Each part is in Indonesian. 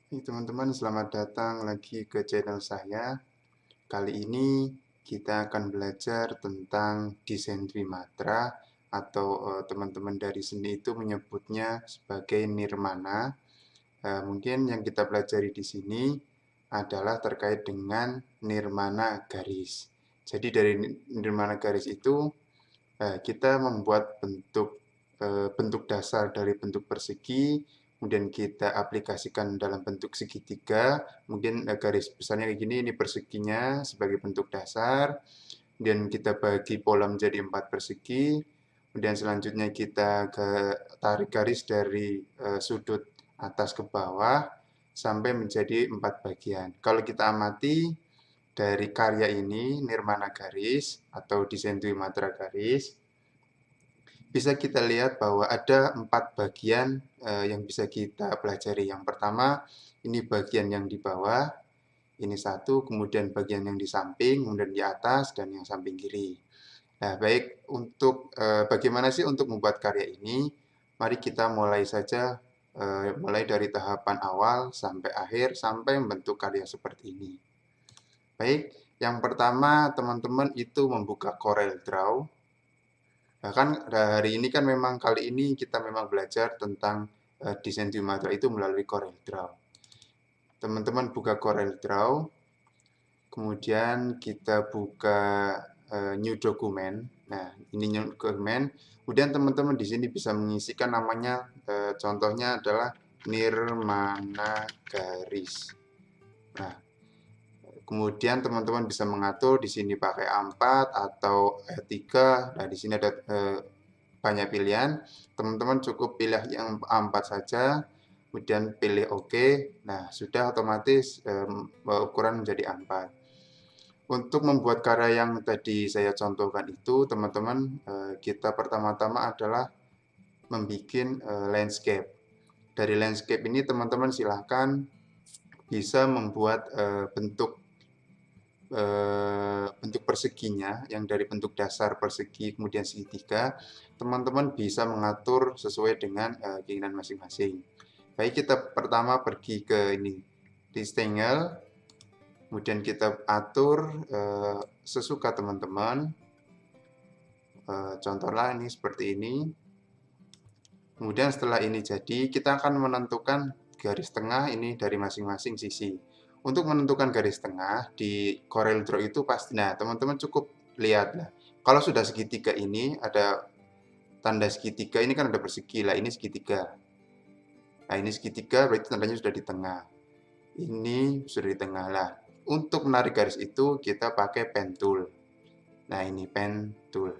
Hai teman-teman, selamat datang lagi ke channel saya. Kali ini kita akan belajar tentang desain Trimatra atau teman-teman dari seni itu menyebutnya sebagai nirmana. Mungkin yang kita pelajari di sini adalah terkait dengan nirmana garis. Jadi dari nirmana garis itu kita membuat bentuk dasar dari bentuk persegi, kemudian kita aplikasikan dalam bentuk segitiga. Mungkin garis besarnya kayak gini, ini perseginya sebagai bentuk dasar. Kemudian kita bagi pola menjadi 4 persegi. Kemudian selanjutnya kita tarik garis dari sudut atas ke bawah sampai menjadi 4 bagian. Kalau kita amati dari karya ini, nirmana garis atau desain Trimatra garis, bisa kita lihat bahwa ada 4 bagian yang bisa kita pelajari. Yang pertama, ini bagian yang di bawah, ini satu, kemudian bagian yang di samping, kemudian di atas, dan yang samping kiri. Nah, baik, untuk bagaimana sih untuk membuat karya ini? Mari kita mulai saja, mulai dari tahapan awal sampai akhir, sampai membentuk karya seperti ini. Baik, yang pertama teman-teman itu membuka Corel Draw. Nah, kan hari ini kan memang kali ini kita memang belajar tentang desain Trimatra itu melalui Corel Draw. Teman-teman buka Corel Draw, kemudian kita buka new document. Nah, ini new document. Kemudian teman-teman di sini bisa mengisikan namanya, contohnya adalah nirmana garis. Nah, kemudian teman-teman bisa mengatur di sini pakai A4 atau E3. Nah, di sini ada banyak pilihan. Teman-teman cukup pilih yang A4 saja, kemudian pilih OK. Nah, sudah otomatis ukuran menjadi A4. Untuk membuat karya yang tadi saya contohkan itu, teman-teman, kita pertama-tama adalah membuat landscape. Dari landscape ini teman-teman silahkan bisa membuat bentuk perseginya, yang dari bentuk dasar persegi kemudian segitiga. Teman-teman bisa mengatur sesuai dengan keinginan masing-masing. Baik, kita pertama pergi ke ini, rectangle, kemudian kita atur sesuka teman-teman. Contohnya ini seperti ini. Kemudian setelah ini jadi, kita akan menentukan garis tengah ini dari masing-masing sisi. Untuk menentukan garis tengah di Corel Draw itu pasti, nah teman-teman cukup lihat lah. Kalau sudah segitiga ini, ada tanda segitiga, ini kan ada persegi lah, ini segitiga. Nah, ini segitiga berarti tandanya sudah di tengah. Ini sudah di tengah lah. Untuk menarik garis itu kita pakai pen tool. Nah, ini pen tool.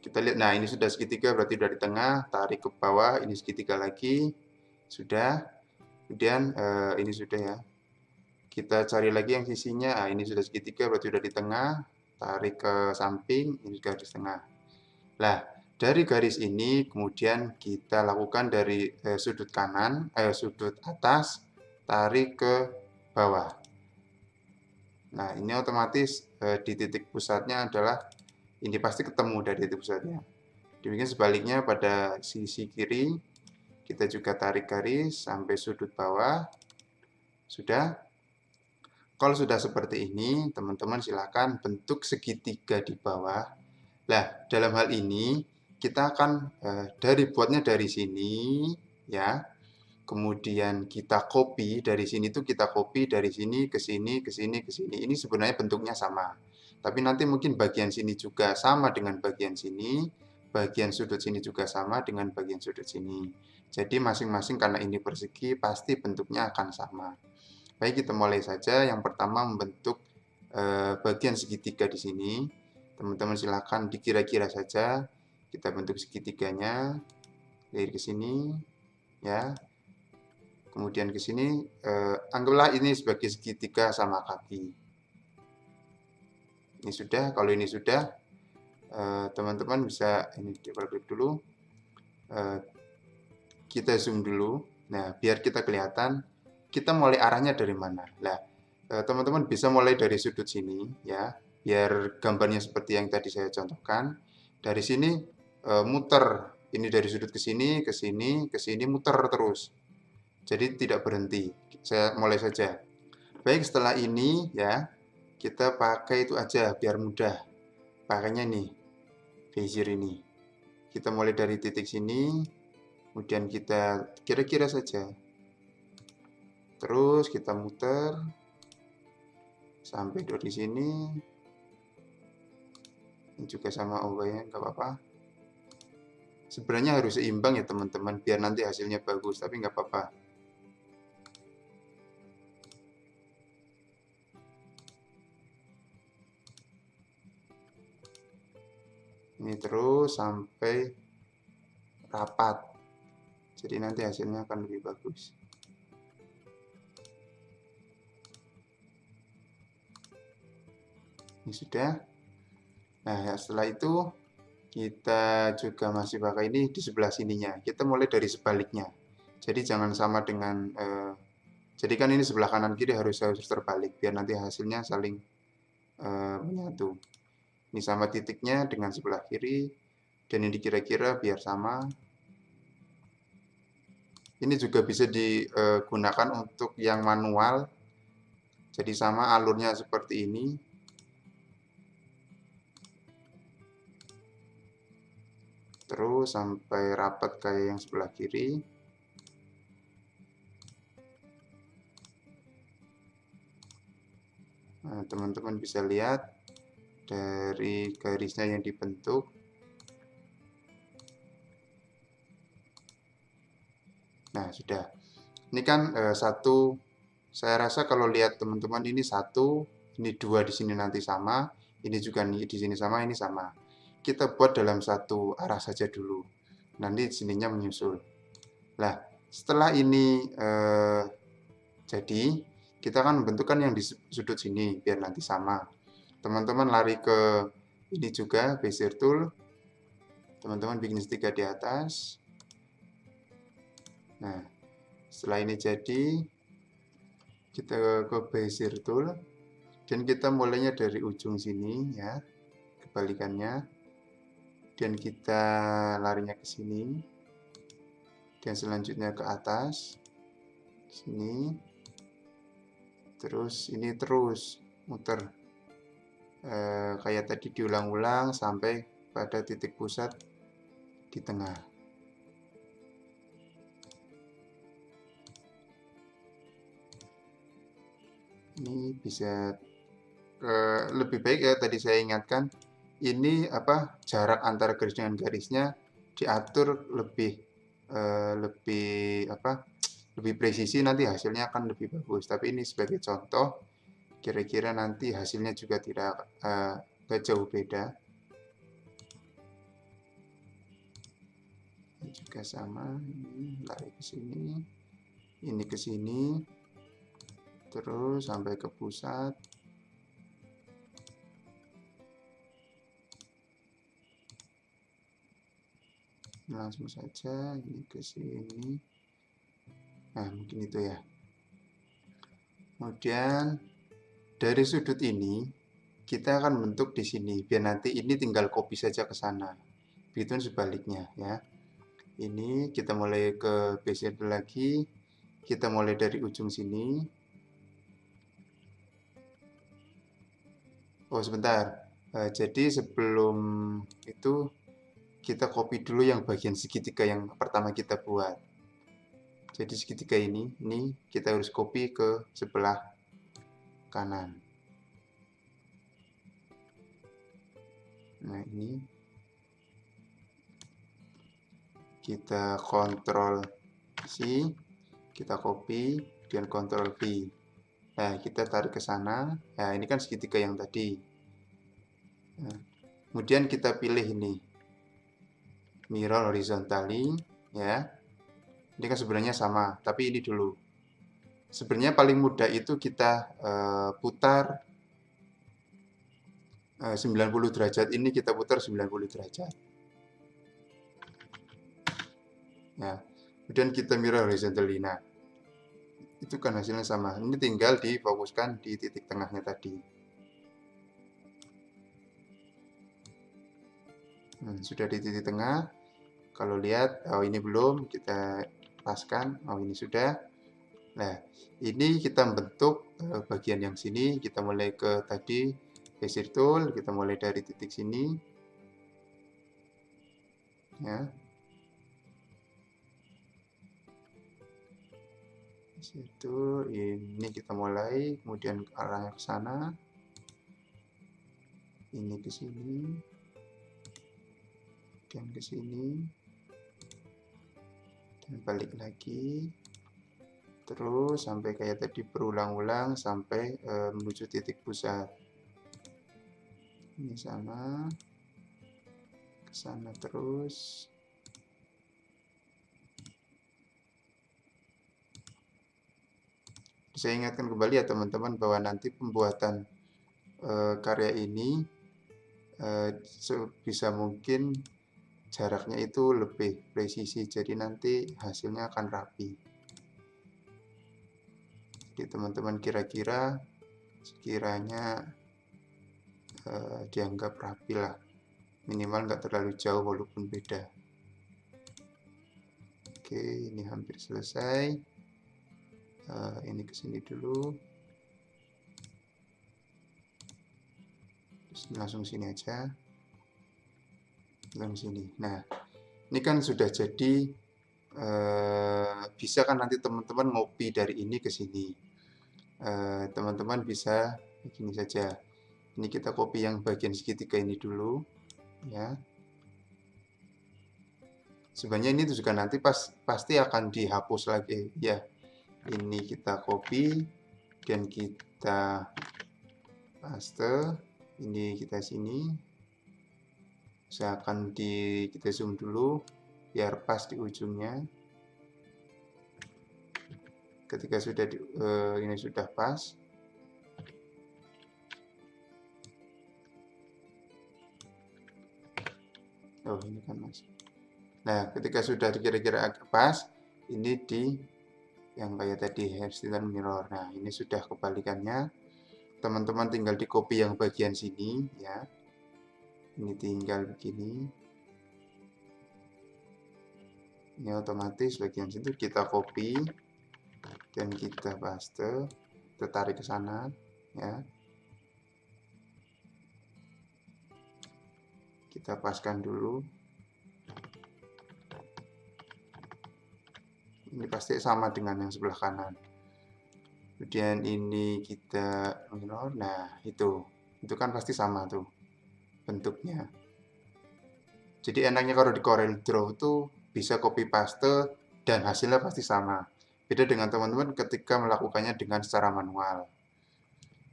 Kita lihat, nah ini sudah segitiga berarti sudah di tengah, tarik ke bawah, ini segitiga lagi, sudah. Kemudian ini sudah ya. Kita cari lagi yang sisinya, nah, ini sudah segitiga berarti sudah di tengah, tarik ke samping, ini garis tengah. Nah, dari garis ini kemudian kita lakukan dari sudut kanan, sudut atas, tarik ke bawah. Nah, ini otomatis di titik pusatnya adalah, ini pasti ketemu dari titik pusatnya. Demikian sebaliknya pada sisi kiri, kita juga tarik garis sampai sudut bawah. Sudah. Kalau sudah seperti ini, teman-teman silakan bentuk segitiga di bawah. Nah, dalam hal ini kita akan buatnya dari sini, ya. Kemudian kita copy dari sini tuh, kita copy dari sini ke sini ke sini ke sini. Ini sebenarnya bentuknya sama. Tapi nanti mungkin bagian sini juga sama dengan bagian sini, bagian sudut sini juga sama dengan bagian sudut sini. Jadi masing-masing karena ini persegi pasti bentuknya akan sama. Baik, kita mulai saja. Yang pertama membentuk bagian segitiga di sini. Teman-teman silakan dikira-kira saja. Kita bentuk segitiganya dari ke sini, ya. Kemudian ke sini, anggaplah ini sebagai segitiga sama kaki. Ini sudah, kalau ini sudah, teman-teman bisa ini double klik dulu. Kita zoom dulu. Nah, biar kita kelihatan, kita mulai arahnya dari mana. Nah, teman-teman bisa mulai dari sudut sini, ya, biar gambarnya seperti yang tadi saya contohkan. Dari sini muter, ini dari sudut ke sini, ke sini, ke sini, muter terus. Jadi tidak berhenti. Saya mulai saja. Baik, setelah ini ya, kita pakai itu aja biar mudah. Pakainya nih, Bezier ini. Kita mulai dari titik sini, kemudian kita kira-kira saja. Terus kita muter sampai dari sini. Ini juga sama OY-nya, nggak apa-apa. Sebenarnya harus seimbang ya teman-teman, biar nanti hasilnya bagus, tapi nggak apa-apa. Ini terus sampai rapat. Jadi nanti hasilnya akan lebih bagus. Ini sudah. Nah, setelah itu kita juga masih pakai ini di sebelah sininya. Kita mulai dari sebaliknya. Jadi jangan sama dengan jadi kan ini sebelah kanan kiri harus terbalik biar nanti hasilnya saling menyatu. Ini sama titiknya dengan sebelah kiri dan ini kira-kira biar sama. Ini juga bisa digunakan untuk yang manual. Jadi sama alurnya seperti ini. Terus sampai rapat kayak yang sebelah kiri. Nah, teman-teman bisa lihat dari garisnya yang dibentuk. Nah, sudah. Ini kan satu, saya rasa kalau lihat teman-teman ini satu, ini dua di sini nanti sama, ini juga nih di sini sama, ini sama. Kita buat dalam satu arah saja dulu. Nanti sininya menyusul. Nah, setelah ini jadi, kita akan membentukkan yang di sudut sini biar nanti sama. Teman-teman lari ke ini juga, Bezier Tool. Teman-teman bikin segitiga di atas. Nah, setelah ini jadi, kita ke Bezier Tool. Dan kita mulainya dari ujung sini ya, kebalikannya. Dan kita larinya ke sini. Dan selanjutnya ke atas. Sini. Terus ini terus muter. Kayak tadi diulang-ulang sampai pada titik pusat di tengah. Ini bisa lebih baik ya tadi saya ingatkan ini apa jarak antara garis dengan garisnya diatur lebih lebih presisi, nanti hasilnya akan lebih bagus. Tapi ini sebagai contoh, kira-kira nanti hasilnya juga tidak jauh beda. Ini juga sama, ini lari ke sini, ini ke sini, terus sampai ke pusat. Langsung saja ini ke sini. Nah, mungkin itu ya. Kemudian dari sudut ini kita akan bentuk di sini biar nanti ini tinggal copy saja ke sana. Begitu sebaliknya ya. Ini kita mulai ke Bezier lagi. Kita mulai dari ujung sini. Oh, sebentar. Jadi sebelum itu kita copy dulu yang bagian segitiga yang pertama kita buat. Jadi segitiga ini kita harus copy ke sebelah kanan. Nah, ini kita Ctrl C, kita copy, dan Ctrl V. Nah, kita tarik ke sana. Nah, ini kan segitiga yang tadi. Nah, kemudian kita pilih ini, mirror horizontally, ya. Ini kan sebenarnya sama, tapi ini dulu. Sebenarnya paling mudah itu kita putar 90 derajat. Ini kita putar 90 derajat. Ya. Kemudian kita mirror horizontally. Nah, itu kan hasilnya sama. Ini tinggal difokuskan di titik tengahnya tadi. Sudah di titik tengah. Kalau lihat, oh ini belum, kita paskan. Oh ini sudah. Nah, ini kita bentuk bagian yang sini, kita mulai ke tadi Bezier Tool, kita mulai dari titik sini, ya. Situ, ini kita mulai, kemudian arahnya ke sana, ini ke sini, dan ke sini, dan balik lagi, terus sampai kayak tadi berulang-ulang sampai menuju titik pusat. Ini sama, ke sana terus. Saya ingatkan kembali ya teman-teman bahwa nanti pembuatan karya ini sebisa mungkin jaraknya itu lebih presisi, jadi nanti hasilnya akan rapi. Jadi teman-teman kira-kira sekiranya dianggap rapi lah, minimal nggak terlalu jauh walaupun beda. Oke, ini hampir selesai. Ini kesini dulu, terus langsung sini aja, langsung sini. Nah, ini kan sudah jadi, bisa kan nanti teman-teman ngopi dari ini ke sini. Teman-teman bisa begini saja. Ini kita copy yang bagian segitiga ini dulu, ya. Sebenarnya ini juga nanti pasti akan dihapus lagi, ya. Ini kita copy dan kita paste. Ini kita sini. Usahakan kita zoom dulu biar pas di ujungnya. Ketika sudah ini sudah pas, oh ini kan masih. Nah, ketika sudah kira-kira agak pas, ini di yang kayak tadi hairstyle mirror. Nah, ini sudah kebalikannya. Teman-teman tinggal di copy yang bagian sini, ya. Ini tinggal begini. Ini otomatis bagian situ kita copy dan kita paste, kita tarik ke sana, ya. Kita paskan dulu. Ini pasti sama dengan yang sebelah kanan. Kemudian ini kita mirror. Nah, itu kan pasti sama tuh bentuknya. Jadi enaknya kalau di Corel Draw itu bisa copy paste dan hasilnya pasti sama. Beda dengan teman-teman ketika melakukannya dengan secara manual.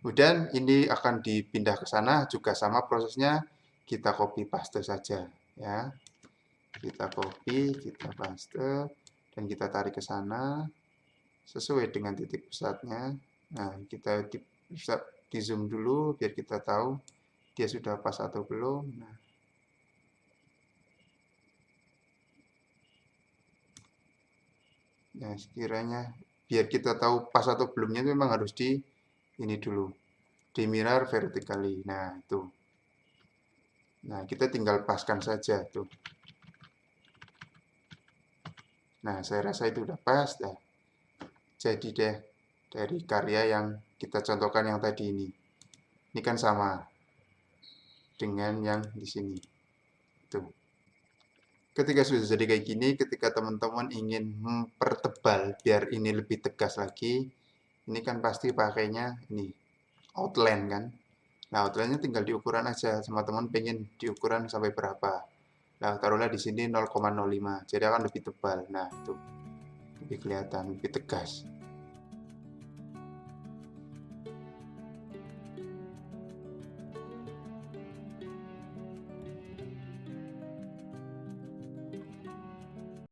Kemudian ini akan dipindah ke sana juga sama prosesnya, kita copy paste saja, ya. Kita copy, kita paste, dan kita tarik ke sana sesuai dengan titik pusatnya. Nah, kita bisa di zoom dulu biar kita tahu dia sudah pas atau belum. Nah, sekiranya biar kita tahu pas atau belumnya itu memang harus di ini dulu, di mirror vertically. Nah, itu. Nah, kita tinggal paskan saja tuh. Nah, saya rasa itu udah pas dah. Jadi deh dari karya yang kita contohkan yang tadi ini. Ini kan sama dengan yang di sini. Tuh. Ketika sudah jadi kayak gini, ketika teman-teman ingin mempertebal biar ini lebih tegas lagi, ini kan pasti pakainya ini outline kan. Nah, outline-nya tinggal diukuran aja sama teman pengen diukuran sampai berapa. Nah, taruhlah di sini 0,05. Jadi akan lebih tebal. Nah, itu lebih kelihatan, lebih tegas.